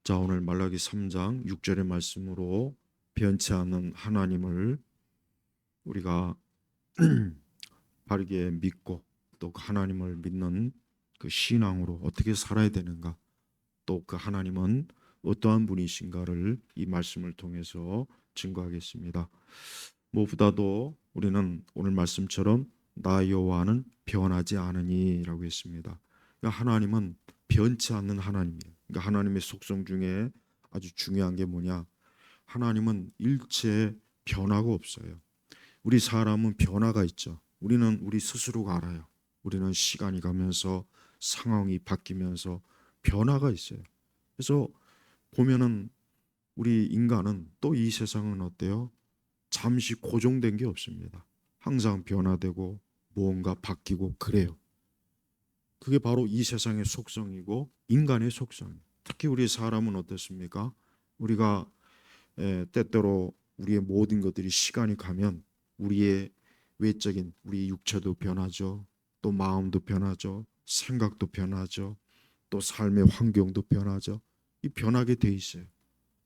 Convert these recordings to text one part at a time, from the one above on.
자, 오늘 말라기 3장 6절의 말씀으로 변치 않는 하나님을 우리가 바르게 믿고 또 그 하나님을 믿는 그 신앙으로 어떻게 살아야 되는가, 또 그 하나님은 어떠한 분이신가를 이 말씀을 통해서 증거하겠습니다. 무엇보다도 우리는 오늘 말씀처럼 나 여호와는 변하지 않으니라고 했습니다. 그러니까 하나님은 변치 않는 하나님이에요. 그러니까 하나님의 속성 중에 아주 중요한 게 뭐냐? 하나님은 일체 변화가 없어요. 우리 사람은 변화가 있죠. 우리는 우리 스스로가 알아요. 우리는 시간이 가면서 상황이 바뀌면서 변화가 있어요. 그래서 보면은 우리 인간은 또 이 세상은 어때요? 잠시 고정된 게 없습니다. 항상 변화되고 무언가 바뀌고 그래요. 그게 바로 이 세상의 속성이고 인간의 속성이에요. 특히 우리 사람은 어떻습니까? 우리가 때때로 우리의 모든 것들이 시간이 가면 우리의 외적인 우리 육체도 변하죠. 또 마음도 변하죠. 생각도 변하죠. 또 삶의 환경도 변하죠. 이 변하게 돼 있어요.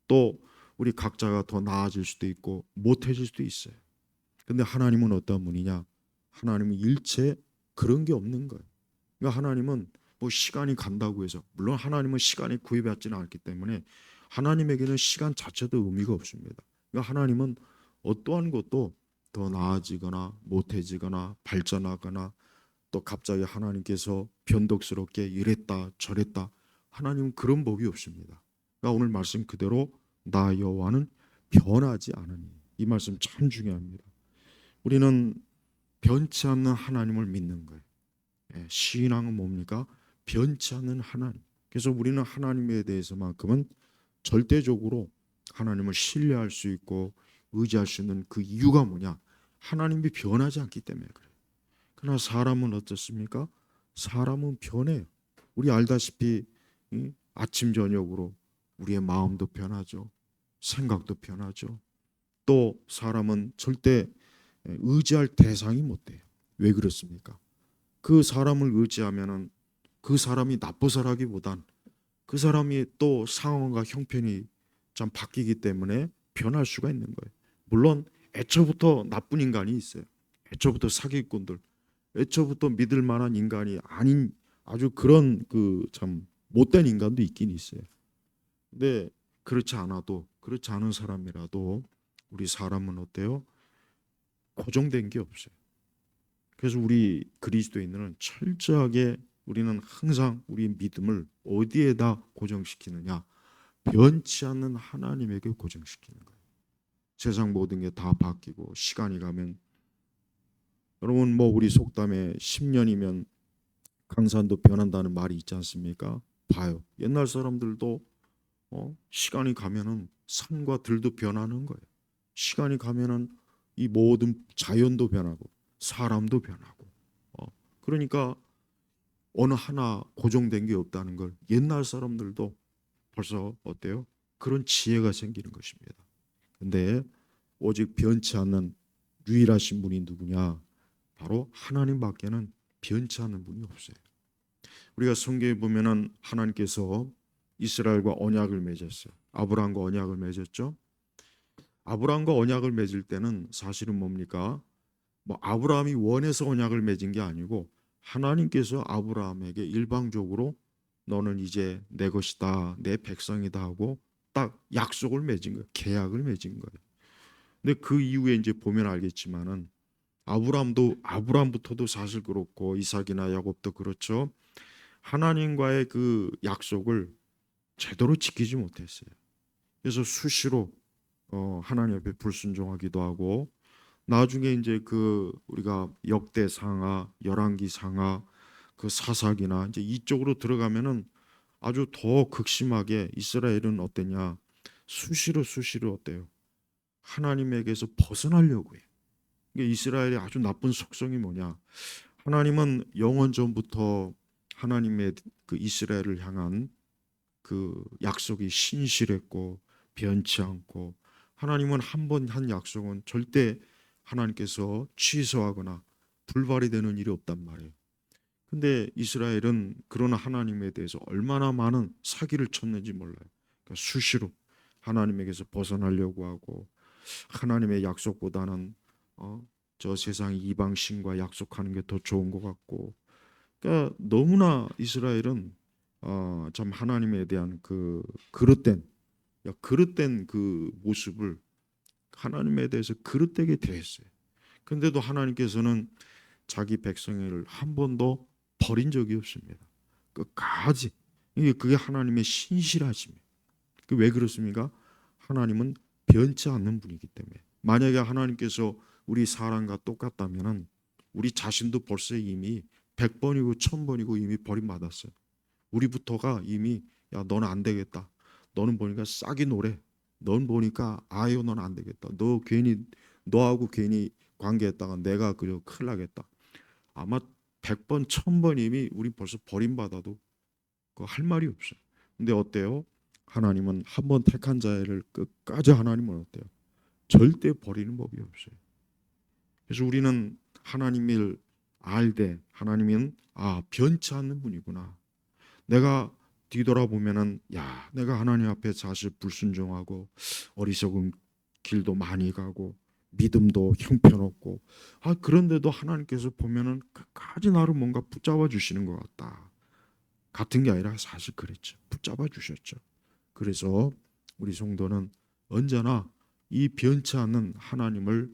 또 우리 각자가 더 나아질 수도 있고 못해질 수도 있어요. 근데 하나님은 어떤 분이냐? 하나님은 일체 그런 게 없는 거예요. 그러니까 하나님은 뭐 시간이 간다고 해서, 물론 하나님은 시간이 구애받지는 않기 때문에 하나님에게는 시간 자체도 의미가 없습니다. 그러니까 하나님은 어떠한 것도 더 나아지거나 못해지거나 발전하거나 또 갑자기 하나님께서 변덕스럽게 이랬다 저랬다, 하나님은 그런 법이 없습니다. 그러니까 오늘 말씀 그대로 나 여호와는 변하지 않으니, 이 말씀 참 중요합니다. 우리는 변치 않는 하나님을 믿는 거예요. 신앙은 뭡니까? 변치 않는 하나님. 그래서 우리는 하나님에 대해서만큼은 절대적으로 하나님을 신뢰할 수 있고 의지할 수 있는 그 이유가 뭐냐? 하나님이 변하지 않기 때문에 그래요. 그러나 사람은 어떻습니까? 사람은 변해요. 우리 알다시피 아침 저녁으로 우리의 마음도 변하죠. 생각도 변하죠. 또 사람은 절대 의지할 대상이 못 돼요. 왜 그렇습니까? 그 사람을 의지하면은 그 사람이 나쁘사라기보단 그 사람이 또 상황과 형편이 참 바뀌기 때문에 변할 수가 있는 거예요. 물론 애초부터 나쁜 인간이 있어요. 애초부터 사기꾼들, 애초부터 믿을 만한 인간이 아닌 아주 그런 그 참 못된 인간도 있긴 있어요. 근데 그렇지 않은 사람이라도 우리 사람은 어때요? 고정된 게 없어요. 그래서 우리 그리스도인들은 철저하게 우리는 항상 우리 믿음을 어디에다 고정시키느냐? 변치 않는 하나님에게 고정시키는 거예요. 세상 모든 게 다 바뀌고 시간이 가면, 여러분 뭐 우리 속담에 10년이면 강산도 변한다는 말이 있지 않습니까? 봐요. 옛날 사람들도 시간이 가면은 산과 들도 변하는 거예요. 시간이 가면은 이 모든 자연도 변하고 사람도 변하고. 어, 그러니까 어느 하나 고정된 게 없다는 걸 옛날 사람들도 벌써 어때요? 그런 지혜가 생기는 것입니다. 근데 오직 변치 않는 유일하신 분이 누구냐? 바로 하나님밖에는 변치 않는 분이 없어요. 우리가 성경에 보면은 하나님께서 이스라엘과 언약을 맺었어요. 아브라함과 언약을 맺었죠. 아브라함과 언약을 맺을 때는 사실은 뭡니까? 뭐 아브라함이 원해서 언약을 맺은 게 아니고 하나님께서 아브라함에게 일방적으로 너는 이제 내 것이다, 내 백성이다 하고 딱 약속을 맺은 거예요. 계약을 맺은 거예요. 근데 그 이후에 이제 보면 알겠지만은 아브라함부터도 사실 그렇고 이삭이나 야곱도 그렇죠. 하나님과의 그 약속을 제대로 지키지 못했어요. 그래서 수시로 하나님 앞에 불순종하기도 하고, 나중에 이제 그 우리가 역대상하, 열왕기상하, 그 사사기나 이제 이쪽으로 들어가면은 아주 더 극심하게 이스라엘은 어땠냐? 수시로 어때요? 하나님에게서 벗어나려고 해요. 이게 이스라엘의 아주 나쁜 속성이 뭐냐? 하나님은 영원 전부터 하나님의 그 이스라엘을 향한 그 약속이 신실했고 변치 않고, 하나님은 한 번 한 약속은 절대 하나님께서 취소하거나 불발이 되는 일이 없단 말이에요. 근데 이스라엘은 그런 하나님에 대해서 얼마나 많은 사기를 쳤는지 몰라요. 그러니까 수시로 하나님에게서 벗어나려고 하고 하나님의 약속보다는 저 세상 이방 신과 약속하는 게 더 좋은 것 같고, 그러니까 너무나 이스라엘은 참 하나님에 대한 그 그릇된 그 모습을 하나님에 대해서 그릇되게 대했어요. 근데도 하나님께서는 자기 백성을 한 번도 버린 적이 없습니다. 끝까지. 그게 하나님의 신실하심이에요. 왜 그렇습니까? 하나님은 변치 않는 분이기 때문에. 만약에 하나님께서 우리 사람과 똑같다면은 우리 자신도 벌써 이미 100번이고 1000번이고 이미 버림받았어요. 우리부터가 이미 야 너는 안 되겠다. 너는 보니까 싹이 노래. 넌 보니까 아유 넌 안 되겠다. 너 괜히 너하고 괜히 관계했다가 내가 그려 큰일 나겠다. 아마 100번 1000번 이미 우리 벌써 버림받아도 그 할 말이 없어요. 근데 어때요? 하나님은 한 번 택한 자를 끝까지 하나님은 어때요? 절대 버리는 법이 없어요. 그래서 우리는 하나님을 알되 하나님은 변치 않는 분이구나. 내가 뒤돌아보면은 내가 하나님 앞에 사실 불순종하고 어리석은 길도 많이 가고 믿음도 형편없고 그런데도 하나님께서 보면은 끝까지 나를 뭔가 붙잡아 주시는 것 같다. 같은 게 아니라 사실 그랬죠. 붙잡아 주셨죠. 그래서 우리 성도는 언제나 이 변치 않는 하나님을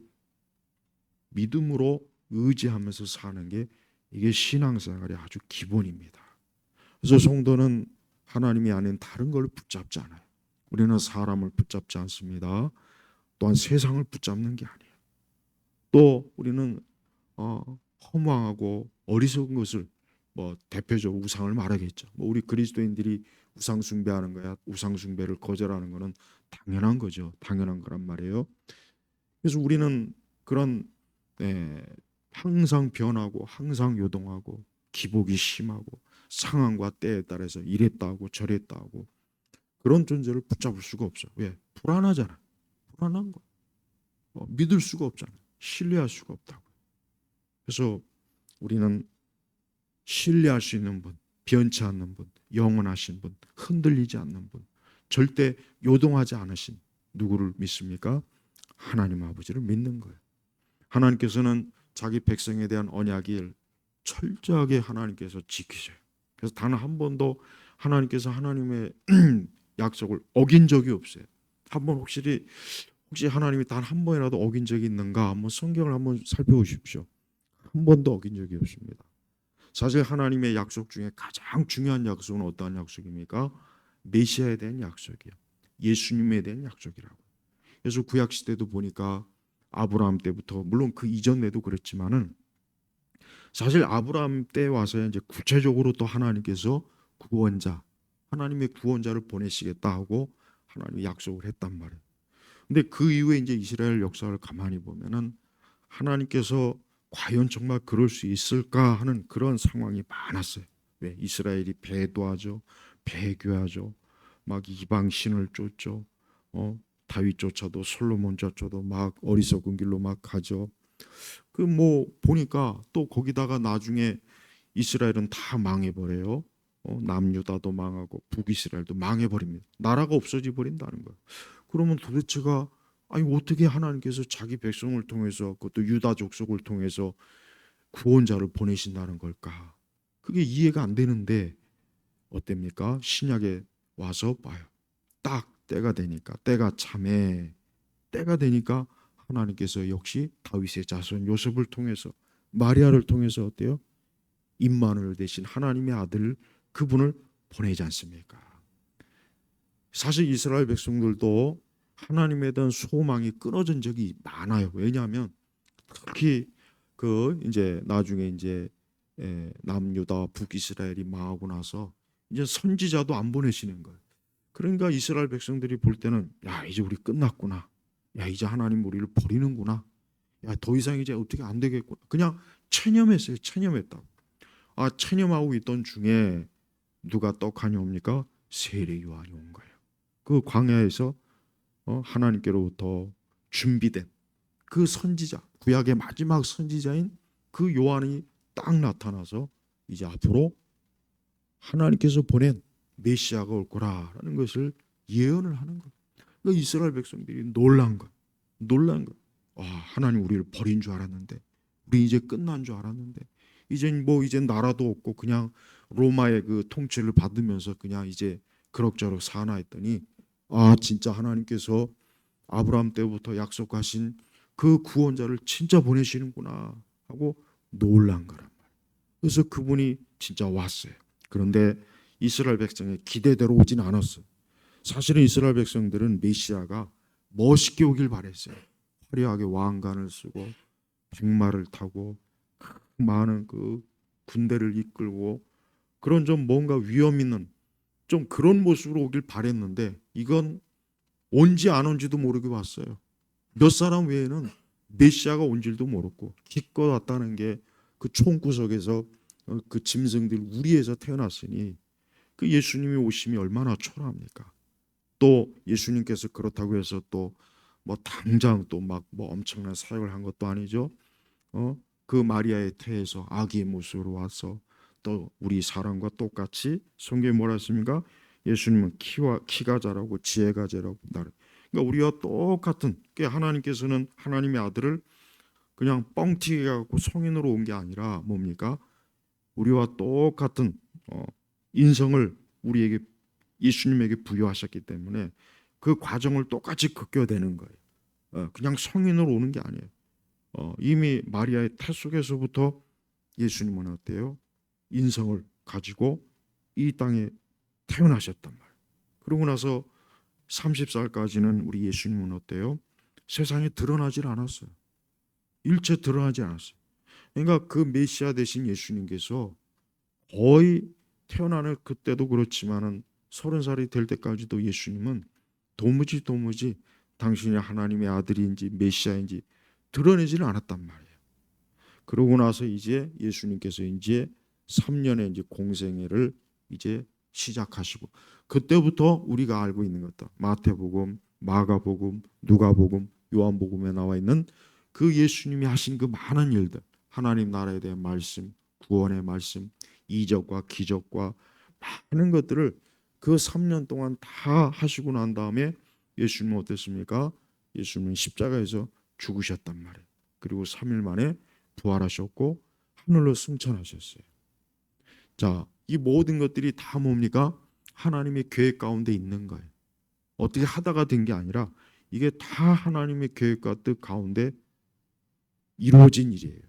믿음으로 의지하면서 사는 게 이게 신앙생활의 아주 기본입니다. 그래서 성도는 하나님이 아닌 다른 걸 붙잡지 않아요. 우리는 사람을 붙잡지 않습니다. 또한 세상을 붙잡는 게 아니에요. 또 우리는 허망하고 어리석은 것을 대표적으로 우상을 말하겠죠. 우리 그리스도인들이 우상 숭배하는 거야. 우상 숭배를 거절하는 거는 당연한 거죠. 당연한 거란 말이에요. 그래서 우리는 그런 항상 변하고 항상 요동하고 기복이 심하고 상황과 때에 따라서 이랬다 하고 저랬다 하고 그런 존재를 붙잡을 수가 없어요. 왜? 불안하잖아. 불안한 거. 믿을 수가 없잖아요. 신뢰할 수가 없다고. 그래서 우리는 신뢰할 수 있는 분, 변치 않는 분, 영원하신 분, 흔들리지 않는 분, 절대 요동하지 않으신 누구를 믿습니까? 하나님 아버지를 믿는 거예요. 하나님께서는 자기 백성에 대한 언약을 철저하게 하나님께서 지키셔요. 그래서 단 한 번도 하나님께서 하나님의 약속을 어긴 적이 없어요. 한번 혹시 하나님이 단 한 번이라도 어긴 적이 있는가? 한번 성경을 한번 살펴보십시오. 한 번도 어긴 적이 없습니다. 사실 하나님의 약속 중에 가장 중요한 약속은 어떠한 약속입니까? 메시아에 대한 약속이요. 예수님에 대한 약속이라고. 그래서 구약 시대도 보니까 아브라함 때부터 물론 그 이전에도 그랬지만은 사실 아브라함 때 와서 이제 구체적으로 또 하나님께서 구원자, 하나님의 구원자를 보내시겠다 하고 하나님이 약속을 했단 말이에요. 근데 그 이후에 이제 이스라엘 역사를 가만히 보면은 하나님께서 과연 정말 그럴 수 있을까 하는 그런 상황이 많았어요. 왜? 이스라엘이 배도하죠, 배교하죠, 막 이방 신을 쫓죠, 다윗 쫓아도 솔로몬 쫓아도 막 어리석은 길로 막 가죠. 그 보니까 또 거기다가 나중에 이스라엘은 다 망해버려요. 남유다도 망하고 북이스라엘도 망해버립니다. 나라가 없어져 버린다는 거예요. 그러면 도대체가 어떻게 하나님께서 자기 백성을 통해서 그것도 유다 족속을 통해서 구원자를 보내신다는 걸까? 그게 이해가 안 되는데 어땠습니까? 신약에 와서 봐요. 딱 때가 되니까 때가 참해 때가 되니까 하나님께서 역시 다윗의 자손 요셉을 통해서 마리아를 통해서 어때요? 임마누엘 대신 하나님의 아들 그분을 보내지 않습니까? 사실 이스라엘 백성들도 하나님에 대한 소망이 끊어진 적이 많아요. 왜냐하면 특히 그 이제 나중에 이제 남유다 북이스라엘이 망하고 나서 이제 선지자도 안 보내시는 거예요. 그러니까 이스라엘 백성들이 볼 때는 이제 우리 끝났구나. 이제 하나님 우리를 버리는구나. 더 이상 이제 어떻게 안 되겠구나. 그냥 체념했어요. 체념했다고. 체념하고 있던 중에 누가 떡하니 옵니까? 세례 요한이 온 거예요. 그 광야에서 하나님께로부터 준비된 그 선지자, 구약의 마지막 선지자인 그 요한이 딱 나타나서 이제 앞으로 하나님께서 보낸 메시아가 올 거라는 것을 예언을 하는 거예요. 그러니까 이스라엘 백성들이 놀란 거예요. 놀란 거예요. 하나님 우리를 버린 줄 알았는데, 우리 이제 끝난 줄 알았는데, 이제 나라도 없고 그냥 로마의 그 통치를 받으면서 그냥 이제 그럭저럭 사나 했더니, 진짜 하나님께서 아브라함 때부터 약속하신 그 구원자를 진짜 보내시는구나 하고 놀란 거란 말이에요. 그래서 그분이 진짜 왔어요. 그런데 이스라엘 백성의 기대대로 오진 않았어요. 사실은 이스라엘 백성들은 메시아가 멋있게 오길 바랬어요. 화려하게 왕관을 쓰고 백마를 타고 많은 그 군대를 이끌고 그런 좀 뭔가 위험 있는 좀 그런 모습으로 오길 바랬는데, 이건 온지 안 온지도 모르게 왔어요. 몇 사람 외에는 메시아가 온 줄도 모르고 기껏 왔다는 게 그 총구석에서 그 짐승들 우리에서 태어났으니 그 예수님이 오심이 얼마나 초라합니까? 또 예수님께서 그렇다고 해서 또 뭐 당장 또 막 뭐 엄청난 사역을 한 것도 아니죠. 그 마리아의 태에서 아기의 모습으로 와서 또 우리 사람과 똑같이 성경에 뭐라 했습니까? 예수님은 키가 자라고 지혜가 자라고 나를. 그러니까 우리와 똑같은 게, 하나님께서는 하나님의 아들을 그냥 뻥튀기 갖고 성인으로 온 게 아니라 뭡니까? 우리와 똑같은 인성을 우리에게 예수님에게 부여하셨기 때문에 그 과정을 똑같이 겪어야 되는 거예요. 그냥 성인으로 오는 게 아니에요. 이미 마리아의 태 속에서부터 예수님은 어때요? 인성을 가지고 이 땅에 태어나셨단 말이에요. 그러고 나서 30살까지는 우리 예수님은 어때요? 세상에 드러나질 않았어요. 일체 드러나지 않았어요. 그러니까 그 메시아 되신 예수님께서 거의 태어나는 그때도 그렇지만은 30살이 될 때까지도 예수님은 도무지 당신이 하나님의 아들인지 메시아인지 드러내지를 않았단 말이에요. 그러고 나서 이제 예수님께서 이제 3년의 이제 공생애를 이제 시작하시고, 그때부터 우리가 알고 있는 것들, 마태복음, 마가복음, 누가복음, 요한복음에 나와 있는 그 예수님이 하신 그 많은 일들, 하나님 나라에 대한 말씀, 구원의 말씀, 이적과 기적과 많은 것들을 그 3년 동안 다 하시고 난 다음에 예수님은 어땠습니까? 예수님은 십자가에서 죽으셨단 말이에요. 그리고 3일 만에 부활하셨고 하늘로 승천하셨어요. 자, 이 모든 것들이 다 뭡니까? 하나님의 계획 가운데 있는 거예요. 어떻게 하다가 된 게 아니라 이게 다 하나님의 계획과 뜻 가운데 이루어진 일이에요.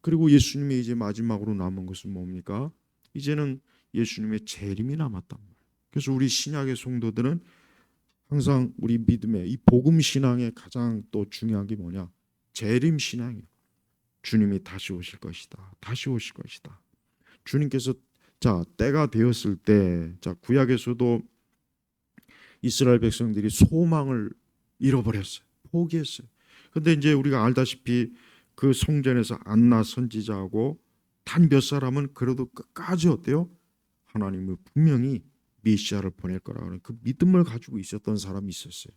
그리고 예수님의 이제 마지막으로 남은 것은 뭡니까? 이제는 예수님의 재림이 남았단 말이에요. 그래서 우리 신약의 성도들은 항상 우리 믿음의 이 복음 신앙의 가장 또 중요한 게 뭐냐? 재림 신앙이에요. 주님이 다시 오실 것이다. 다시 오실 것이다. 주님께서 때가 되었을 때, 구약에서도 이스라엘 백성들이 소망을 잃어버렸어요. 포기했어요. 근데 이제 우리가 알다시피 그 성전에서 안나 선지자하고 단 몇 사람은 그래도 끝까지 어때요? 하나님은 분명히 메시아를 보낼 거라는 그 믿음을 가지고 있었던 사람이 있었어요.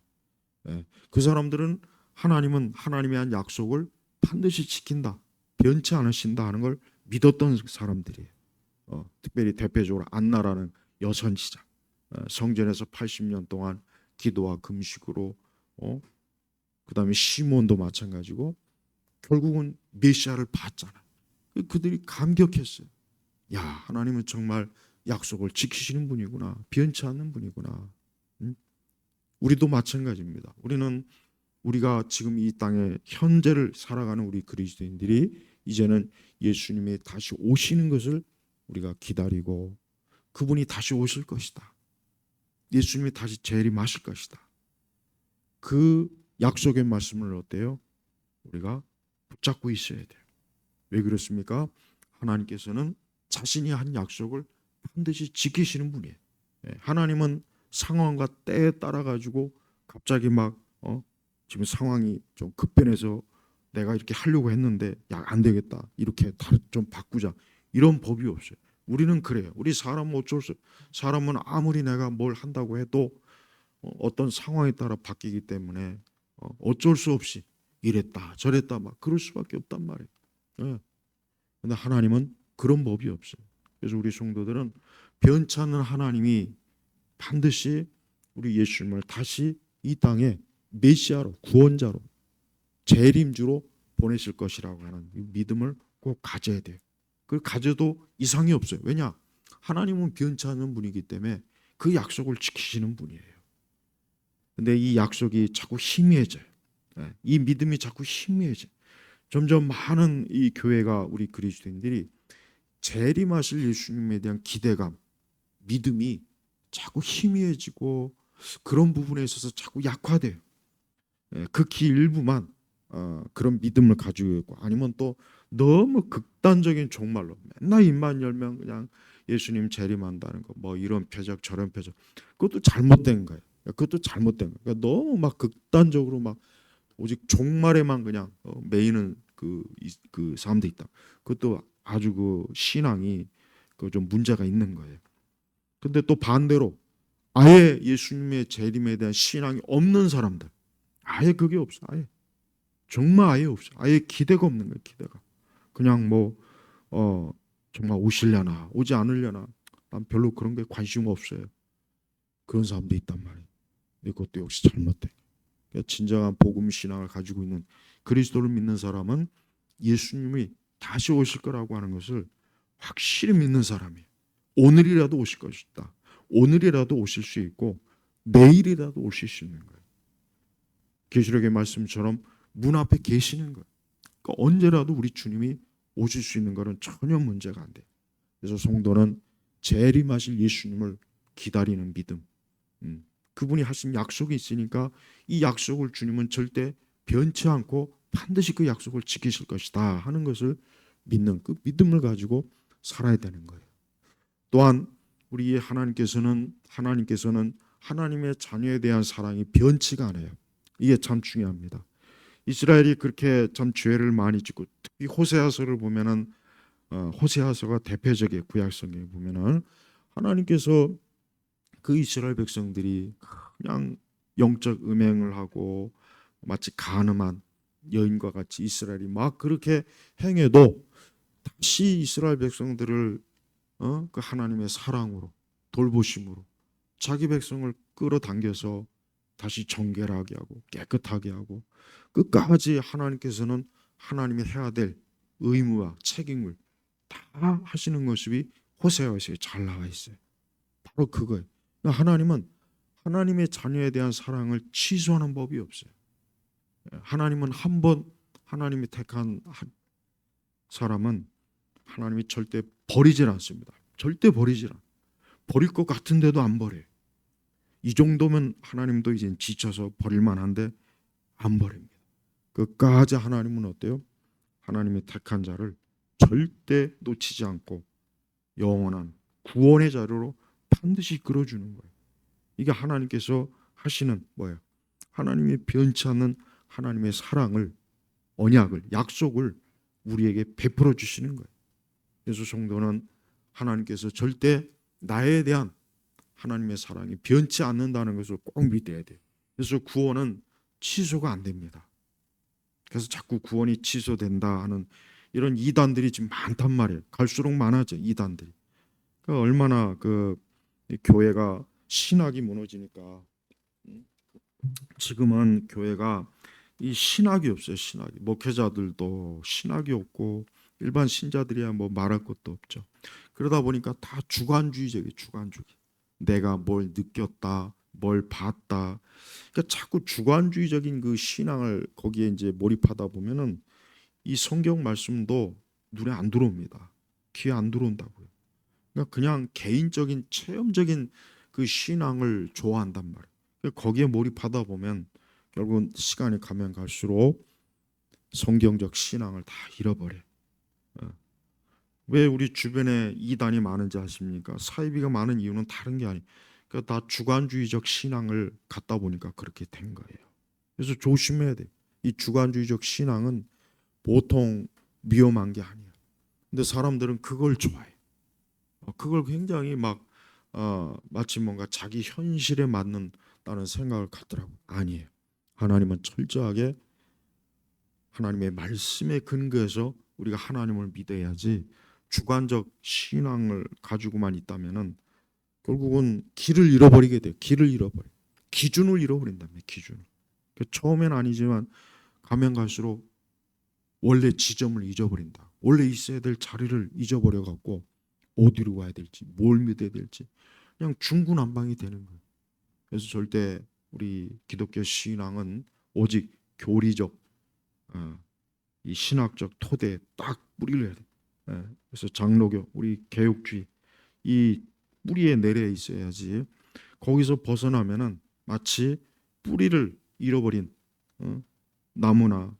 그 사람들은 하나님은 하나님의 한 약속을 반드시 지킨다, 변치 않으신다 하는 걸 믿었던 사람들이에요. 특별히 대표적으로 안나라는 여선지자, 성전에서 80년 동안 기도와 금식으로, 그다음에 시몬도 마찬가지고 결국은 메시아를 봤잖아요. 그들이 감격했어요. 야, 하나님은 정말 약속을 지키시는 분이구나, 변치 않는 분이구나. 우리도 마찬가지입니다. 우리가 지금 이 땅에 현재를 살아가는 우리 그리스도인들이 이제는 예수님이 다시 오시는 것을 우리가 기다리고, 그분이 다시 오실 것이다, 예수님이 다시 재림하실 것이다, 그 약속의 말씀을 어때요? 우리가 붙잡고 있어야 돼요. 왜 그렇습니까? 하나님께서는 자신이 한 약속을 반드시 지키시는 분이에요. 하나님은 상황과 때에 따라 가지고 갑자기 막 지금 상황이 좀 급변해서 내가 이렇게 하려고 했는데 야, 안 되겠다, 이렇게 좀 바꾸자, 이런 법이 없어요. 우리는 그래요. 우리 사람은 어쩔 수, 사람은 아무리 내가 뭘 한다고 해도 어떤 상황에 따라 바뀌기 때문에 어쩔 수 없이 이랬다 저랬다 막 그럴 수밖에 없단 말이에요. 예. 근데 하나님은 그런 법이 없어요. 그래서 우리 성도들은 변치 않는 하나님이 반드시 우리 예수님을 다시 이 땅에 메시아로, 구원자로, 재림주로 보내실 것이라고 하는 이 믿음을 꼭 가져야 돼요. 그걸 가져도 이상이 없어요. 왜냐? 하나님은 변치 않는 분이기 때문에 그 약속을 지키시는 분이에요. 근데 이 약속이 자꾸 희미해져요. 이 믿음이 자꾸 희미해져요. 점점 많은 이 교회가, 우리 그리스도인들이 재림하실 예수님에 대한 기대감, 믿음이 자꾸 희미해지고 그런 부분에 있어서 자꾸 약화돼요. 극히 일부만 그런 믿음을 가지고 있고, 아니면 또 너무 극단적인 종말로 맨날 입만 열면 그냥 예수님 재림한다는 거, 뭐 이런 표적 저런 표적, 그것도 잘못된 거예요. 그것도 잘못된 거예요. 그러니까 너무 막 극단적으로 막 오직 종말에만 그냥 매이는 그 사람도 있다. 그것도 아주 그 신앙이 그 좀 문제가 있는 거예요. 근데 또 반대로 아예 예수님의 재림에 대한 신앙이 없는 사람들, 아예 그게 없어. 아예 정말 아예 없어. 아예 기대가 없는 거예요. 기대가. 그냥 뭐 정말 오시려나 오지 않으려나, 난 별로 그런 게 관심 없어요. 그런 사람도 있단 말이에요. 근데 그것도 역시 잘못된. 그러니까 진정한 복음 신앙을 가지고 있는, 그리스도를 믿는 사람은 예수님이 다시 오실 거라고 하는 것을 확실히 믿는 사람이에요. 오늘이라도 오실 것이다. 오늘이라도 오실 수 있고 내일이라도 오실 수 있는 거예요. 계시록의 말씀처럼 문 앞에 계시는 거예요. 그러니까 언제라도 우리 주님이 오실 수 있는 것은 전혀 문제가 안 돼요. 그래서 성도는 재림하실 예수님을 기다리는 믿음, 그분이 하신 약속이 있으니까 이 약속을 주님은 절대 변치 않고 반드시 그 약속을 지키실 것이다 하는 것을 믿는 그 믿음을 가지고 살아야 되는 거예요. 또한 우리 하나님께서는 하나님의 자녀에 대한 사랑이 변치가 않아요. 이게 참 중요합니다. 이스라엘이 그렇게 참 죄를 많이 짓고, 특히 호세아서를 보면은 호세아서가 대표적인 구약 성경에 보면은 하나님께서 그 이스라엘 백성들이 그냥 영적 음행을 하고 마치 간음한 여인과 같이 이스라엘이 막 그렇게 행해도 다시 이스라엘 백성들을 그 하나님의 사랑으로, 돌보심으로 자기 백성을 끌어당겨서 다시 정결하게 하고 깨끗하게 하고, 끝까지 하나님께서는 하나님이 해야 될 의무와 책임을 다 하시는 모습이 호세아서에 잘 나와 있어요. 바로 그거예요. 그러니까 하나님은 하나님의 자녀에 대한 사랑을 취소하는 법이 없어요. 하나님은 한 번 하나님이 택한 사람은 하나님이 절대 버리질 않습니다. 절대 버리질 않아요. 버릴 것 같은데도 안 버려요. 이 정도면 하나님도 이제 지쳐서 버릴 만한데 안 버립니다. 끝까지 하나님은 어때요? 하나님의 택한 자를 절대 놓치지 않고 영원한 구원의 자료로 반드시 끌어주는 거예요. 이게 하나님께서 하시는 뭐예요? 하나님이 변치 않는 하나님의 사랑을, 언약을, 약속을 우리에게 베풀어 주시는 거예요. 그래서 성도는 하나님께서 절대 나에 대한 하나님의 사랑이 변치 않는다는 것을 꼭 믿어야 돼요. 그래서 구원은 취소가 안 됩니다. 그래서 자꾸 구원이 취소된다 하는 이런 이단들이 지금 많단 말이에요. 갈수록 많아져 이단들이. 그러니까 얼마나 그 교회가 신학이 무너지니까 지금은 교회가 이 신학이 없어요. 신학이, 목회자들도 신학이 없고 일반 신자들이야 뭐 말할 것도 없죠. 그러다 보니까 다 주관주의적이에요. 주관주의. 내가 뭘 느꼈다, 뭘 봤다. 그러니까 자꾸 주관주의적인 그 신앙을 거기에 이제 몰입하다 보면은 이 성경 말씀도 눈에 안 들어옵니다. 귀에 안 들어온다고요. 그러니까 그냥 개인적인 체험적인 그 신앙을 좋아한단 말이에요. 그러니까 거기에 몰입하다 보면 결국은 시간이 가면 갈수록 성경적 신앙을 다 잃어버려요. 왜 우리 주변에 이단이 많은지 아십니까? 사이비가 많은 이유는 다른 게 아니에요. 그러니까 다 주관주의적 신앙을 갖다 보니까 그렇게 된 거예요. 그래서 조심해야 돼요. 이 주관주의적 신앙은 보통 위험한 게 아니에요. 근데 사람들은 그걸 좋아해요. 그걸 굉장히 막 마치 뭔가 자기 현실에 맞는다는 생각을 갖더라고요. 아니에요. 하나님은 철저하게 하나님의 말씀에 근거해서 우리가 하나님을 믿어야지, 주관적 신앙을 가지고만 있다면은 결국은 길을 잃어버리게 돼요. 길을 잃어버려. 기준을 잃어버린다며, 기준을. 처음엔 아니지만 가면 갈수록 원래 지점을 잊어버린다. 원래 있어야 될 자리를 잊어버려 갖고 어디로 가야 될지, 뭘 믿어야 될지 그냥 중구난방이 되는 거예요. 그래서 절대 우리 기독교 신앙은 오직 교리적, 이 신학적 토대에 딱 뿌리를 해야 돼. 그래서 장로교, 우리 개혁주의 이 뿌리에 내려 있어야지. 거기서 벗어나면은 마치 뿌리를 잃어버린 나무나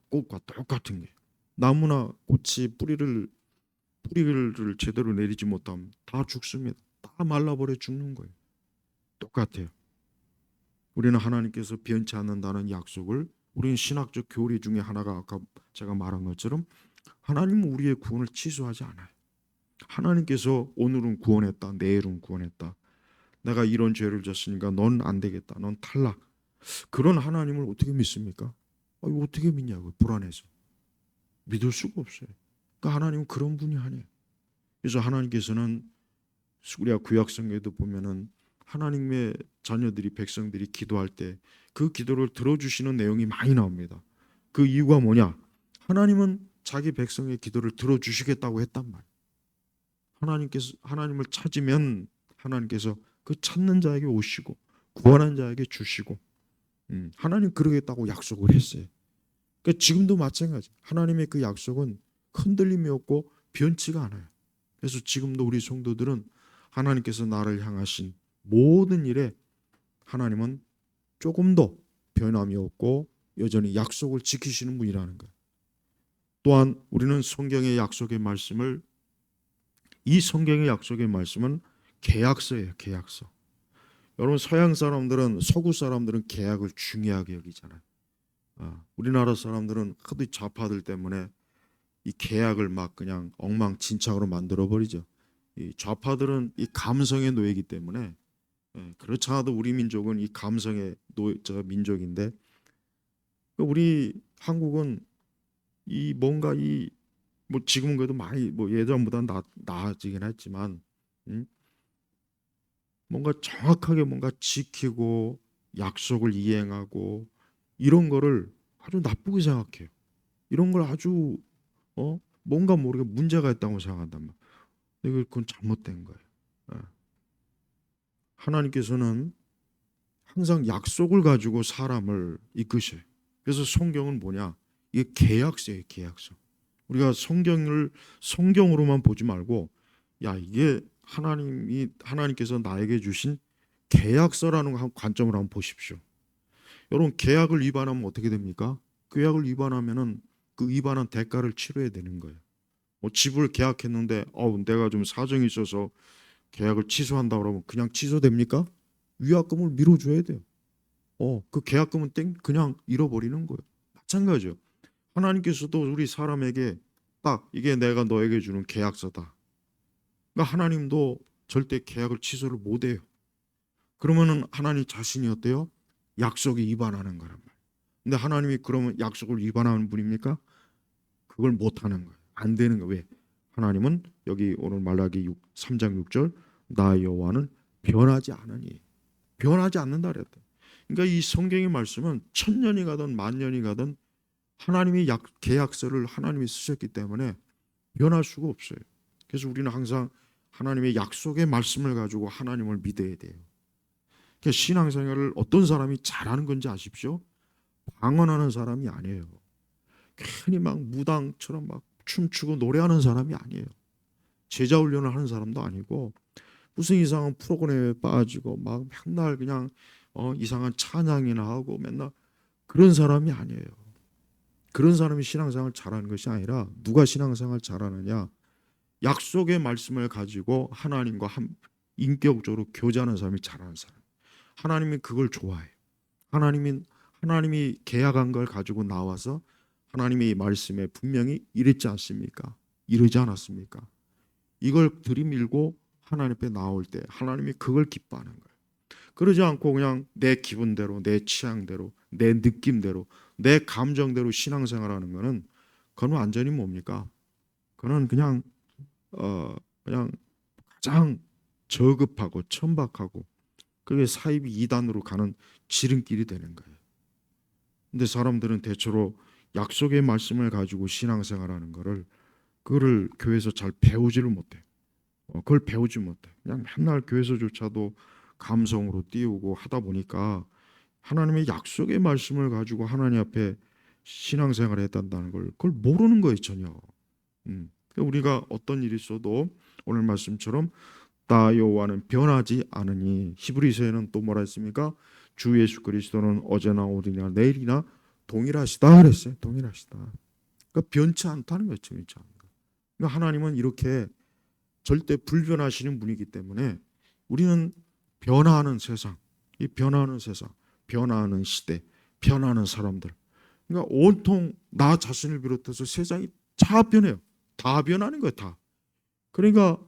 꽃과 똑같은 게, 나무나 꽃이 뿌리를 제대로 내리지 못하면 다 죽습니다. 다 말라버려 죽는 거예요. 똑같아요. 우리는 하나님께서 변치 않는다는 약속을, 우리는 신학적 교리 중에 하나가 아까 제가 말한 것처럼 하나님은 우리의 구원을 취소하지 않아요. 하나님께서 오늘은 구원했다, 내일은 구원했다. 내가 이런 죄를 졌으니까 넌 안 되겠다, 넌 탈락. 그런 하나님을 어떻게 믿습니까? 이거 어떻게 믿냐고요. 불안해서 믿을 수가 없어요. 그러니까 하나님은 그런 분이 아니에요. 그래서 하나님께서는 우리가 구약성경에도 보면은 하나님의 자녀들이, 백성들이 기도할 때 그 기도를 들어주시는 내용이 많이 나옵니다. 그 이유가 뭐냐? 하나님은 자기 백성의 기도를 들어주시겠다고 했단 말이에요. 하나님을 찾으면 하나님께서 그 찾는 자에게 오시고 구원한 자에게 주시고, 하나님 그러겠다고 약속을 했어요. 그러니까 지금도 마찬가지. 하나님의 그 약속은 흔들림이 없고 변치가 않아요. 그래서 지금도 우리 성도들은 하나님께서 나를 향하신 모든 일에 하나님은 조금도 변함이 없고 여전히 약속을 지키시는 분이라는 거예요. 또한 우리는 성경의 약속의 말씀을, 이 성경의 약속의 말씀은 계약서예요. 계약서. 여러분, 서양 사람들은, 서구 사람들은 계약을 중요하게 여기잖아요. 우리나라 사람들은 하도 좌파들 때문에 이 계약을 막 그냥 엉망진창으로 만들어 버리죠. 이 좌파들은 이 감성의 노예이기 때문에, 그렇지 않아도 우리 민족은 이 감성의 민족인데, 우리 한국은 이 뭔가 이 뭐 지금은 그래도 많이 뭐 예전보다 나아지긴 했지만, 뭔가 정확하게 뭔가 지키고 약속을 이행하고 이런 거를 아주 나쁘게 생각해요. 이런 걸 아주 뭔가 모르게 문제가 있다고 생각한단 말이에요. 그건 잘못된 거예요. 하나님께서는 항상 약속을 가지고 사람을 이끄셔요. 그래서 성경은 뭐냐? 이게 계약서예요, 계약서. 우리가 성경으로만 보지 말고, 야, 이게 하나님께서 나에게 주신 계약서라는 관점을 한번 보십시오. 여러분, 계약을 위반하면 어떻게 됩니까? 계약을 위반하면은 그 위반한 대가를 치러야 되는 거예요. 뭐 집을 계약했는데 내가 좀 사정이 있어서 계약을 취소한다 그러면 그냥 취소됩니까? 위약금을 밀어줘야 돼요. 그 계약금은 그냥 잃어버리는 거예요. 마찬가지죠. 하나님께서도 우리 사람에게 딱 이게 내가 너에게 주는 계약서다. 그러니까 하나님도 절대 계약을 취소를 못해요. 그러면은 하나님 자신이 어때요? 약속에 위반하는 거란 말이에요. 근데 하나님이 그러면 약속을 위반하는 분입니까? 그걸 못하는 거예요. 안 되는 거예요. 왜? 하나님은 여기 오늘 말라기 3장 6절 나 여호와는 변하지 않으니, 변하지 않는다 그랬다. 그러니까 이 성경의 말씀은 천년이 가든 만년이 가든 하나님의 계약서를 하나님이 쓰셨기 때문에 변할 수가 없어요. 그래서 우리는 항상 하나님의 약속의 말씀을 가지고 하나님을 믿어야 돼요. 그러니까 신앙생활을 어떤 사람이 잘하는 건지 아십시오? 방언하는 사람이 아니에요. 괜히 막 무당처럼 막 춤추고 노래하는 사람이 아니에요. 제자 훈련을 하는 사람도 아니고 무슨 이상한 프로그램에 빠지고 막 맨날 그냥 이상한 찬양이나 하고 맨날 그런 사람이 아니에요. 그런 사람이 신앙생활 잘하는 것이 아니라 누가 신앙생활 잘하느냐? 약속의 말씀을 가지고 하나님과 인격적으로 교제하는 사람이 잘하는 사람. 하나님이 그걸 좋아해요. 하나님이 계약한 걸 가지고 나와서 하나님의 말씀에 분명히 이랬지 않습니까? 이러지 않았습니까? 이걸 들이밀고 하나님 앞에 나올 때 하나님이 그걸 기뻐하는 거예요. 그러지 않고 그냥 내 기분대로, 내 취향대로, 내 느낌대로, 내 감정대로 신앙생활하는 거는, 그건 완전히 뭡니까? 그건 그냥 가장 저급하고 천박하고 그게 사입이 이단으로 가는 지름길이 되는 거예요. 근데 사람들은 대체로 약속의 말씀을 가지고 신앙생활하는 거를 그거를 교회에서 잘 배우지를 못해. 그걸 배우지 못해. 그냥 맨날 교회에서조차도 감성으로 띄우고 하다 보니까 하나님의 약속의 말씀을 가지고 하나님 앞에 신앙생활을 했단다는 걸 그걸 모르는 거예요 전혀. 그러니까 우리가 어떤 일이 있어도 오늘 말씀처럼 나 여호와는 변하지 않으니 히브리서에는 또 뭐라 했습니까? 주 예수 그리스도는 어제나 오늘이나 내일이나 동일하시다 그랬어요. 동일하시다. 그러니까 변치 않다는 거죠. 변치 않는 거. 그러니까 하나님은 이렇게 절대 불변하시는 분이기 때문에 우리는 변화하는 세상, 이 변화하는 세상, 변화하는 시대, 변화하는 사람들. 그러니까 온통 나 자신을 비롯해서 세상이 다 변해요. 다 변하는 거예요. 다. 그러니까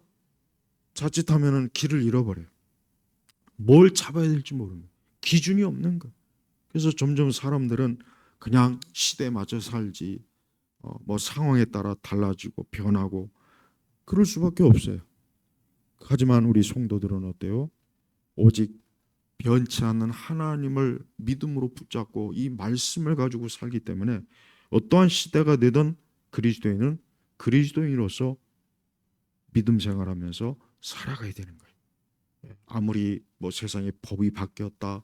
자칫하면은 길을 잃어버려요. 뭘 잡아야 될지 모르는 거예요. 기준이 없는 거예요. 그래서 점점 사람들은 그냥 시대에 맞춰 살지 뭐 상황에 따라 달라지고 변하고 그럴 수밖에 없어요. 하지만 우리 성도들은 어때요? 오직 변치 않는 하나님을 믿음으로 붙잡고 이 말씀을 가지고 살기 때문에 어떠한 시대가 되든 그리스도인은 그리스도인으로서 믿음 생활하면서 살아가야 되는 거예요. 아무리 뭐 세상의 법이 바뀌었다,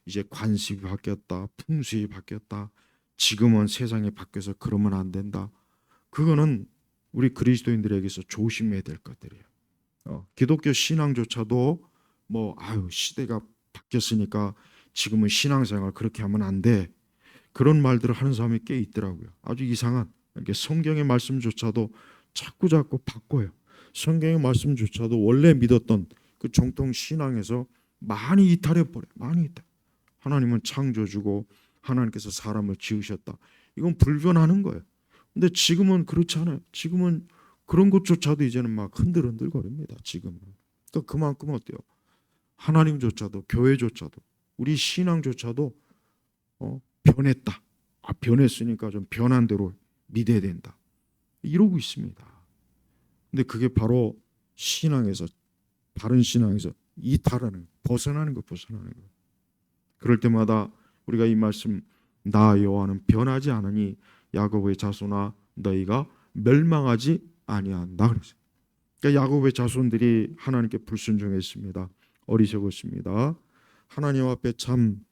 이제 관습이 바뀌었다, 풍습이 바뀌었다, 지금은 세상이 바뀌어서 그러면 안 된다. 그거는 우리 그리스도인들에게서 조심해야 될 것들이에요. 기독교 신앙조차도 뭐 시대가 바뀌었으니까 지금은 신앙생활 그렇게 하면 안 돼. 그런 말들을 하는 사람이 꽤 있더라고요. 아주 이상한 이렇게 성경의 말씀조차도 자꾸 바꿔요. 성경의 말씀조차도 원래 믿었던 그 정통 신앙에서 많이 이탈해 버려요. 많이 이탈. 하나님은 창조주고 하나님께서 사람을 지으셨다. 이건 불변하는 거예요. 근데 지금은 그렇지 않아요. 지금은 그런 것조차도 이제는 막 흔들흔들 거립니다. 지금은. 그러니까 그만큼 어때요? 하나님조차도 교회조차도 우리 신앙조차도 변했다. 변했으니까 좀 변한 대로 믿어야 된다. 이러고 있습니다. 근데 그게 바로 신앙에서 바른 신앙에서 이탈하는 벗어나는 거 벗어나는 거. 그럴 때마다 우리가 이 말씀 나 여호와는 변하지 않으니 야곱의 자손아 너희가 멸망하지 아니한다 그랬어요. 그러니까 야곱의 자손들이 하나님께 불순종했습니다. 어리석었습니다. 하나님 앞에 참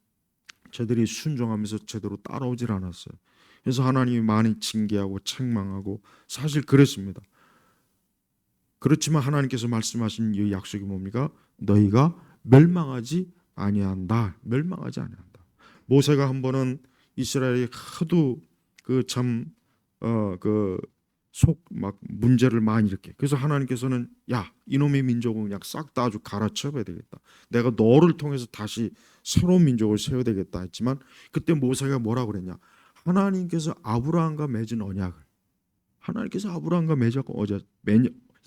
저들이 순종하면서 제대로 따라오질 않았어요. 그래서 하나님이 많이 징계하고 책망하고 사실 그랬습니다. 그렇지만 하나님께서 말씀하신 이 약속이 뭡니까? 너희가 멸망하지 아니한다. 멸망하지 아니한다. 모세가 한 번은 이스라엘이 하도 속 막 문제를 많이 일으켜. 그래서 하나님께서는 야 이놈의 민족은 그냥 싹 다 아주 갈아치워야 되겠다. 내가 너를 통해서 다시 새로운 민족을 세워야 되겠다 했지만 그때 모세가 뭐라고 그랬냐? 하나님께서 아브라함과 맺은 언약을 하나님께서 아브라함과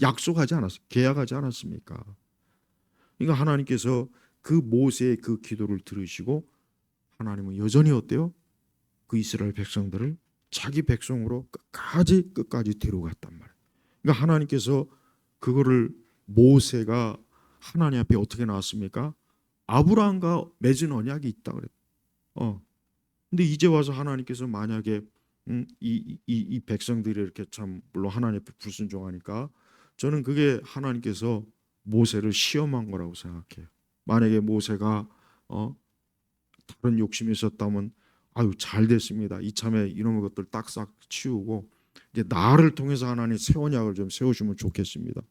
약속하지 않았어요. 계약하지 않았습니까? 그러니까 하나님께서 그 모세의 그 기도를 들으시고 하나님은 여전히 어때요? 그 이스라엘 백성들을 자기 백성으로 끝까지 데려갔단 말이에요. 그러니까 하나님께서 그거를 모세가 하나님 앞에 어떻게 나왔습니까? 아브라함과 맺은 언약이 있다 그랬어요. 근데 이제 와서 하나님께서 만약에 이 백성들이 이렇게 참 물론 하나님 앞에 불순종하니까 저는 그게 하나님께서 모세를 시험한 거라고 생각해요. 만약에 모세가 다른 욕심이 있었다면 잘 됐습니다. 이참에 이런 것들 딱싹 치우고 이제 나를 통해서 하나님 새 언약을 좀 세우시면 좋겠습니다.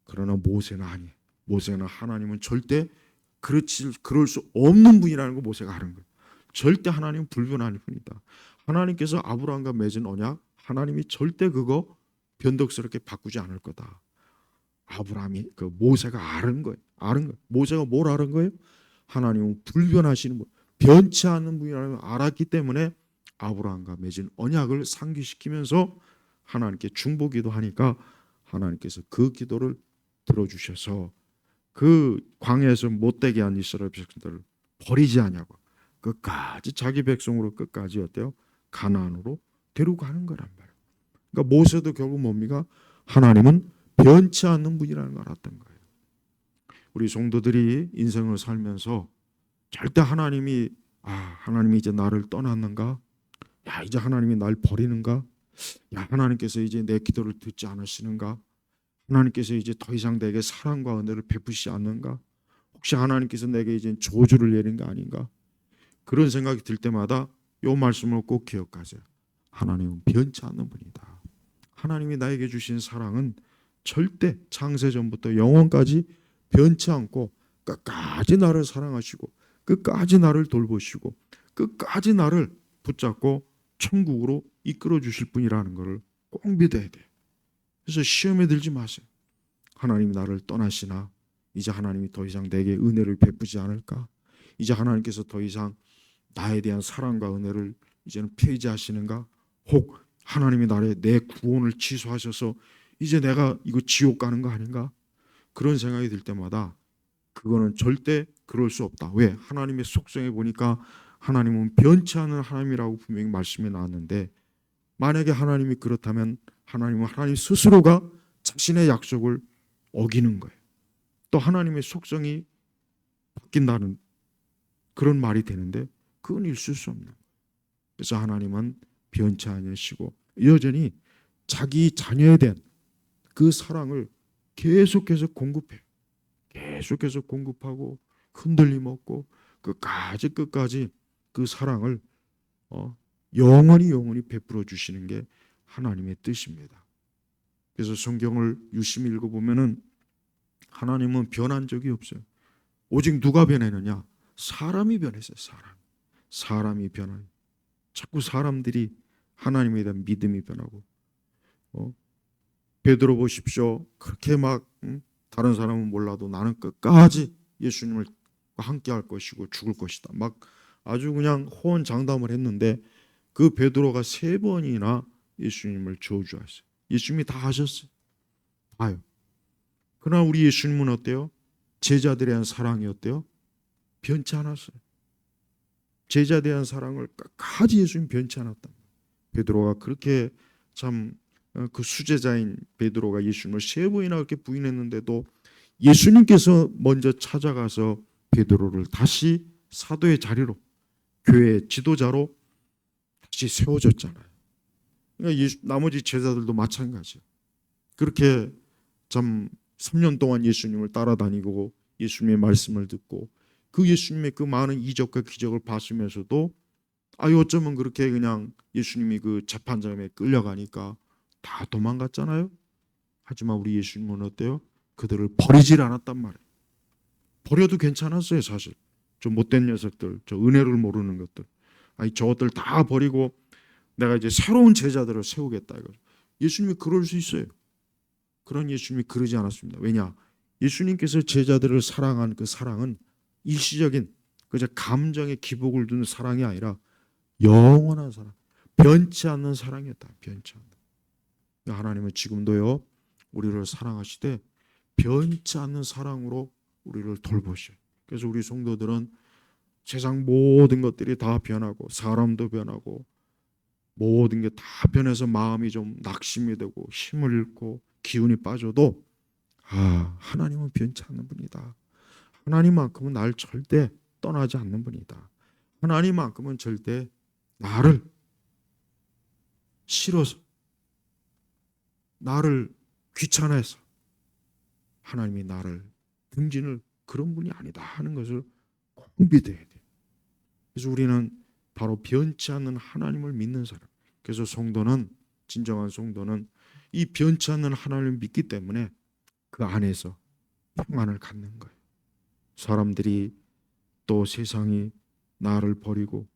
그러나 모세는 아니에요. 모세는 하나님은 절대 그럴 수 없는 분이라는 거 모세가 아는 거예요. 절대 하나님은 불변하는 분이다. 하나님께서 아브라함과 맺은 언약 하나님이 절대 그거 변덕스럽게 바꾸지 않을 거다. 아브라함이 모세가 아는 거예요. 모세가 뭘 아는 거예요? 하나님은 불변하시는 분, 변치 않는 분이라는 걸 알았기 때문에 아브라함과 맺은 언약을 상기시키면서 하나님께 중보기도 하니까 하나님께서 그 기도를 들어주셔서 그 광야에서 못되게 한 이스라엘 백성들을 버리지 않냐고 끝까지 자기 백성으로 끝까지 어때요? 가나안으로 데려가는 거란 말이에요. 그러니까 모세도 결국 뭡니까? 하나님은 변치 않는 분이라는 걸 알았던 거예요. 우리 성도들이 인생을 살면서 절대 하나님이 이제 나를 떠났는가? 야, 이제 하나님이 날 버리는가? 야, 하나님께서 이제 내 기도를 듣지 않으시는가? 하나님께서 이제 더 이상 내게 사랑과 은혜를 베푸시지 않는가? 혹시 하나님께서 내게 이제 저주를 내린 거 아닌가? 그런 생각이 들 때마다 이 말씀을 꼭 기억하세요. 하나님은 변치 않는 분이다. 하나님이 나에게 주신 사랑은 절대 창세전부터 영원까지 변치 않고 끝까지 나를 사랑하시고 끝까지 나를 돌보시고 끝까지 나를 붙잡고 천국으로 이끌어 주실 분이라는 것을 꼭 믿어야 돼요. 그래서 시험에 들지 마세요. 하나님이 나를 떠나시나? 이제 하나님이 더 이상 내게 은혜를 베푸지 않을까? 이제 하나님께서 더 이상 나에 대한 사랑과 은혜를 이제는 폐지하시는가? 혹 하나님이 내 구원을 취소하셔서 이제 내가 이거 지옥 가는 거 아닌가? 그런 생각이 들 때마다 그거는 절대 그럴 수 없다. 왜? 하나님의 속성에 보니까 하나님은 변치 않는 하나님이라고 분명히 말씀이 나왔는데, 만약에 하나님이 그렇다면 하나님은 하나님 스스로가 자신의 약속을 어기는 거예요. 또 하나님의 속성이 바뀐다는 그런 말이 되는데 그건 있을 수 없는 거예요. 그래서 하나님은 변치 않으시고 여전히 자기 자녀에 대한 그 사랑을 계속해서 공급해요. 계속해서 공급하고 흔들림 없고 끝까지 그 사랑을 영원히 베풀어 주시는 게 하나님의 뜻입니다. 그래서 성경을 유심히 읽어보면은 하나님은 변한 적이 없어요. 오직 누가 변했느냐? 사람이 변했어요. 사람이 변하는. 자꾸 사람들이 하나님에 대한 믿음이 변하고 베드로 보십시오. 그렇게 막 다른 사람은 몰라도 나는 끝까지 예수님을 함께 할 것이고 죽을 것이다. 막 아주 그냥 호언장담을 했는데 그 베드로가 3번이나 예수님을 저주했어요. 예수님이 다 하셨어요. 다요. 그러나 우리 예수님은 어때요? 제자들에 대한 사랑이 어때요? 변치 않았어요. 제자들에 대한 사랑을 끝까지 예수님 변치 않았다. 베드로가 그렇게 참 그 수제자인 베드로가 예수님을 3번이나 그렇게 부인했는데도 예수님께서 먼저 찾아가서 베드로를 다시 사도의 자리로, 교회의 지도자로 다시 세워줬잖아요. 그러니까 나머지 제자들도 마찬가지예요. 그렇게 참 3년 동안 예수님을 따라다니고 예수님의 말씀을 듣고 그 예수님의 그 많은 이적과 기적을 봤으면서도 어쩌면 그렇게 그냥 예수님이 그 재판장에 끌려가니까 다 도망갔잖아요. 하지만 우리 예수님은 어때요? 그들을 버리질 않았단 말이에요. 버려도 괜찮았어요. 사실 저 못된 녀석들, 저 은혜를 모르는 것들, 저것들 다 버리고 내가 이제 새로운 제자들을 세우겠다 이거죠. 예수님이 그럴 수 있어요. 그런 예수님이 그러지 않았습니다. 왜냐? 예수님께서 제자들을 사랑한 그 사랑은 일시적인 그저 감정의 기복을 두는 사랑이 아니라 영원한 사랑, 변치 않는 사랑이었다. 변치 않는. 하나님은 지금도요 우리를 사랑하시되 변치 않는 사랑으로 우리를 돌보셔요. 그래서 우리 성도들은 세상 모든 것들이 다 변하고 사람도 변하고 모든 게 다 변해서 마음이 좀 낙심이 되고 힘을 잃고 기운이 빠져도 하나님은 변치 않는 분이다. 하나님만큼은 날 절대 떠나지 않는 분이다. 하나님만큼은 절대 나를 싫어서 나를 귀찮아해서 하나님이 나를 등지는 그런 분이 아니다 하는 것을 꼭 믿어야 돼요. 그래서 우리는 바로 변치 않는 하나님을 믿는 사람. 그래서 진정한 성도는 이 변치 않는 하나님을 믿기 때문에 그 안에서 평안을 갖는 거예요. 사람들이 또 세상이 나를 버리고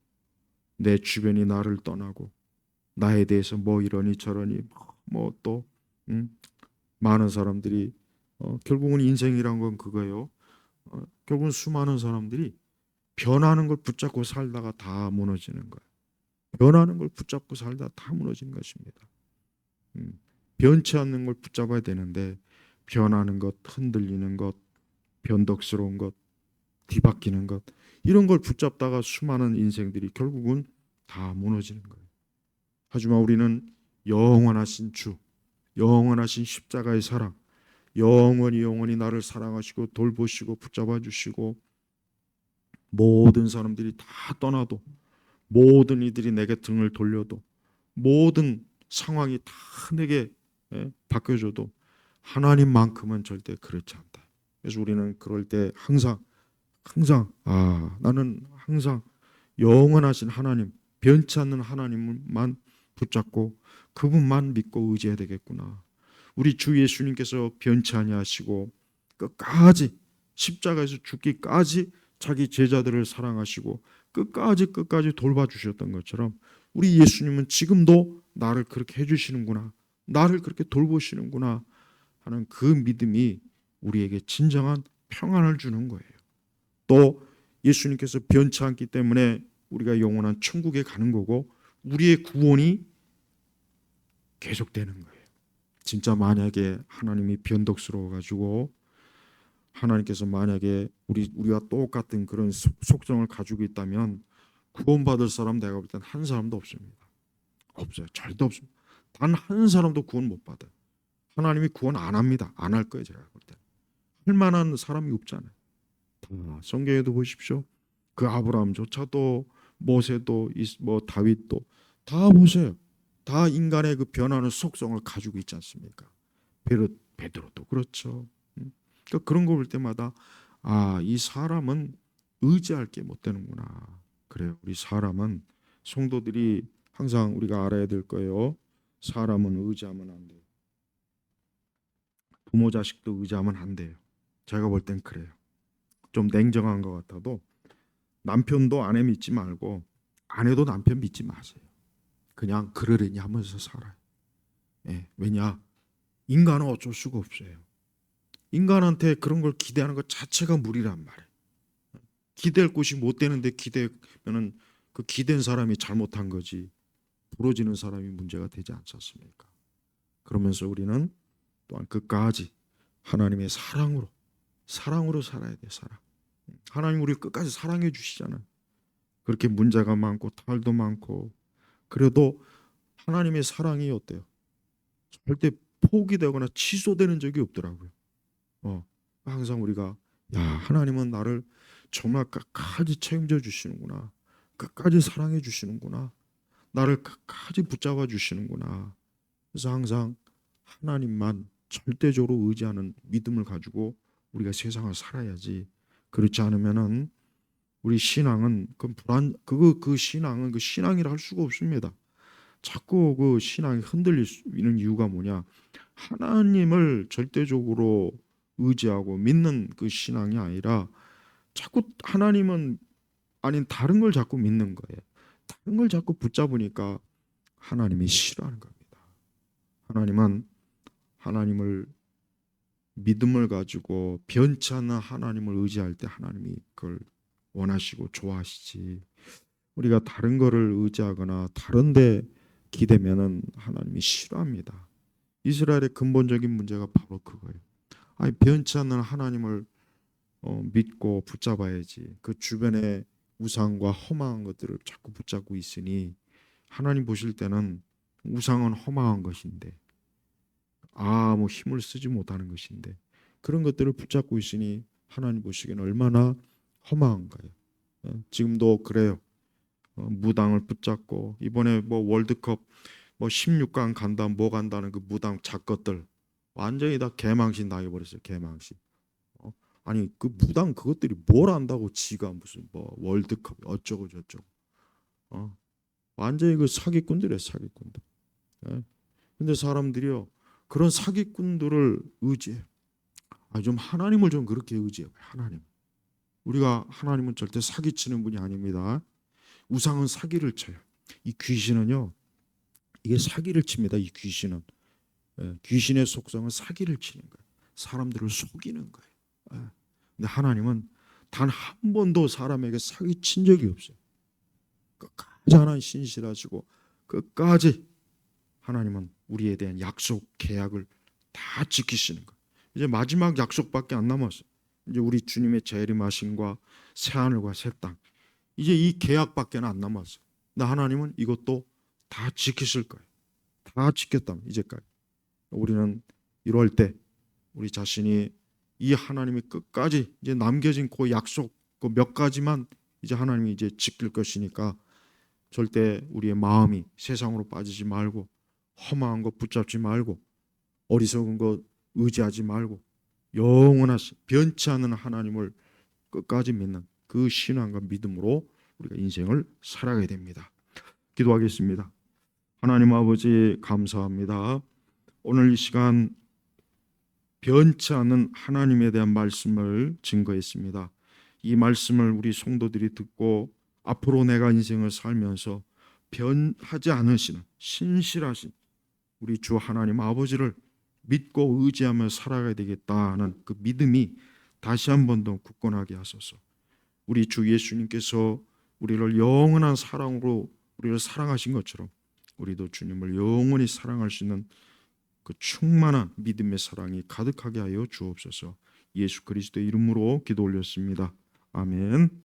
내 주변이 나를 떠나고 나에 대해서 뭐 이러니 저러니 또 많은 사람들이 결국은 인생이란 건 그거예요. 결국은 수많은 사람들이 변하는 걸 붙잡고 살다가 다 무너지는 거예요. 변하는 걸 붙잡고 살다 다 무너지는 것입니다. 변치 않는 걸 붙잡아야 되는데 변하는 것, 흔들리는 것, 변덕스러운 것, 뒤바뀌는 것 이런 걸 붙잡다가 수많은 인생들이 결국은 다 무너지는 거예요. 하지만 우리는 영원하신 주, 영원하신 십자가의 사랑, 영원히 나를 사랑하시고 돌보시고 붙잡아 주시고 모든 사람들이 다 떠나도 모든 이들이 내게 등을 돌려도 모든 상황이 다 내게 바뀌어줘도 하나님만큼은 절대 그렇지 않다. 그래서 우리는 그럴 때 항상 나는 항상 영원하신 하나님, 변치 않는 하나님만 붙잡고 그분만 믿고 의지해야 되겠구나. 우리 주 예수님께서 변치 아니하시고 끝까지 십자가에서 죽기까지 자기 제자들을 사랑하시고 끝까지 돌봐주셨던 것처럼 우리 예수님은 지금도 나를 그렇게 해주시는구나, 나를 그렇게 돌보시는구나 하는 그 믿음이 우리에게 진정한 평안을 주는 거예요. 또 예수님께서 변치 않기 때문에 우리가 영원한 천국에 가는 거고 우리의 구원이 계속되는 거예요. 진짜 만약에 하나님이 변덕스러워 가지고 하나님께서 만약에 우리와 똑같은 그런 속성을 가지고 있다면 구원받을 사람 내가 볼 땐 한 사람도 없습니다. 없어요. 절대 없습니다. 단 한 사람도 구원 못 받아요. 하나님이 구원 안 합니다. 안 할 거예요. 제가 볼 때. 할 만한 사람이 없잖아요. 성경에도 보십시오. 그 아브라함조차도 모세도 뭐 다윗도 다 보세요. 다 인간의 그 변하는 속성을 가지고 있지 않습니까? 베드로도 그렇죠. 그러니까 그런 거 볼 때마다 이 사람은 의지할 게 못 되는구나. 그래요. 우리 사람은 성도들이 항상 우리가 알아야 될 거예요. 사람은 의지하면 안 돼요. 부모 자식도 의지하면 안 돼요. 제가 볼 땐 그래요. 좀 냉정한 것 같아도 남편도 아내 믿지 말고 아내도 남편 믿지 마세요. 그냥 그러려니 하면서 살아요. 왜냐? 인간은 어쩔 수가 없어요. 인간한테 그런 걸 기대하는 것 자체가 무리란 말이에요. 기댈 곳이 못 되는데 기대면은 그 기댄 사람이 잘못한 거지 부러지는 사람이 문제가 되지 않지 않습니까? 그러면서 우리는 또한 끝까지 하나님의 사랑으로 살아야 돼. 사랑. 하나님 우리를 끝까지 사랑해 주시잖아요. 그렇게 문제가 많고 탈도 많고 그래도 하나님의 사랑이 어때요? 절대 포기되거나 취소되는 적이 없더라고요. 항상 우리가 하나님은 나를 정말 끝까지 책임져 주시는구나. 끝까지 사랑해 주시는구나. 나를 끝까지 붙잡아 주시는구나. 그래서 항상 하나님만 절대적으로 의지하는 믿음을 가지고 우리가 세상을 살아야지. 그렇지 않으면은 우리 신앙은 그 신앙은 그 신앙이라 할 수가 없습니다. 자꾸 그 신앙이 흔들리는 이유가 뭐냐? 하나님을 절대적으로 의지하고 믿는 그 신앙이 아니라 자꾸 하나님은 아닌 다른 걸 자꾸 믿는 거예요. 다른 걸 자꾸 붙잡으니까 하나님이 싫어하는 겁니다. 하나님은 하나님을 믿음을 가지고 변치 않는 하나님을 의지할 때 하나님이 그걸 원하시고 좋아하시지. 우리가 다른 거를 의지하거나 다른 데 기대면은 하나님이 싫어합니다. 이스라엘의 근본적인 문제가 바로 그거예요. 변치 않는 하나님을 믿고 붙잡아야지. 그 주변에 우상과 허망한 것들을 자꾸 붙잡고 있으니 하나님 보실 때는 우상은 허망한 것인데 아무 힘을 쓰지 못하는 것인데 그런 것들을 붙잡고 있으니 하나님 보시기에는 얼마나 허망한가요. 지금도 그래요. 무당을 붙잡고 이번에 뭐 월드컵 뭐 16강 간다 뭐 간다는 그 무당 작것들 완전히 다 개망신 당해버렸어요. 개망신. 아니 그 무당 그것들이 뭘 안다고 지가 무슨 뭐 월드컵 어쩌고 저쩌고 완전히 그 사기꾼들이에요. 사기꾼들. 근데 사람들이요 그런 사기꾼들을 의지해. 좀 하나님을 좀 그렇게 의지해요. 하나님. 우리가 하나님은 절대 사기치는 분이 아닙니다. 우상은 사기를 쳐요. 이 귀신은요 이게 사기를 칩니다. 이 귀신은 귀신의 속성은 사기를 치는 거예요. 사람들을 속이는 거예요. 근데 하나님은 단 한 번도 사람에게 사기 친 적이 없어요. 끝까지 하나님 신실하시고 끝까지 하나님은 우리에 대한 약속 계약을 다 지키시는 거예요. 이제 마지막 약속밖에 안 남았어요. 이제 우리 주님의 재림하심과 새 하늘과 새 땅. 이제 이 계약밖에 안 남았어요. 근데 하나님은 이것도 다 지키실 거예요. 다 지켰다면 이제까지. 우리는 이럴 때 우리 자신이 이 하나님이 끝까지 이제 남겨진 그 약속 그 몇 가지만 이제 하나님이 이제 지킬 것이니까 절대 우리의 마음이 세상으로 빠지지 말고 허망한 거 붙잡지 말고 어리석은 거 의지하지 말고 영원하신 변치 않는 하나님을 끝까지 믿는 그 신앙과 믿음으로 우리가 인생을 살아가야 됩니다. 기도하겠습니다. 하나님 아버지 감사합니다. 오늘 이 시간 변치 않는 하나님에 대한 말씀을 증거했습니다. 이 말씀을 우리 성도들이 듣고 앞으로 내가 인생을 살면서 변하지 않으시는 신실하신 우리 주 하나님 아버지를 믿고 의지하며 살아가야 되겠다는 그 믿음이 다시 한 번 더 굳건하게 하소서. 우리 주 예수님께서 우리를 영원한 사랑으로 우리를 사랑하신 것처럼 우리도 주님을 영원히 사랑할 수 있는 그 충만한 믿음의 사랑이 가득하게 하여 주옵소서. 예수 그리스도의 이름으로 기도 올렸습니다. 아멘.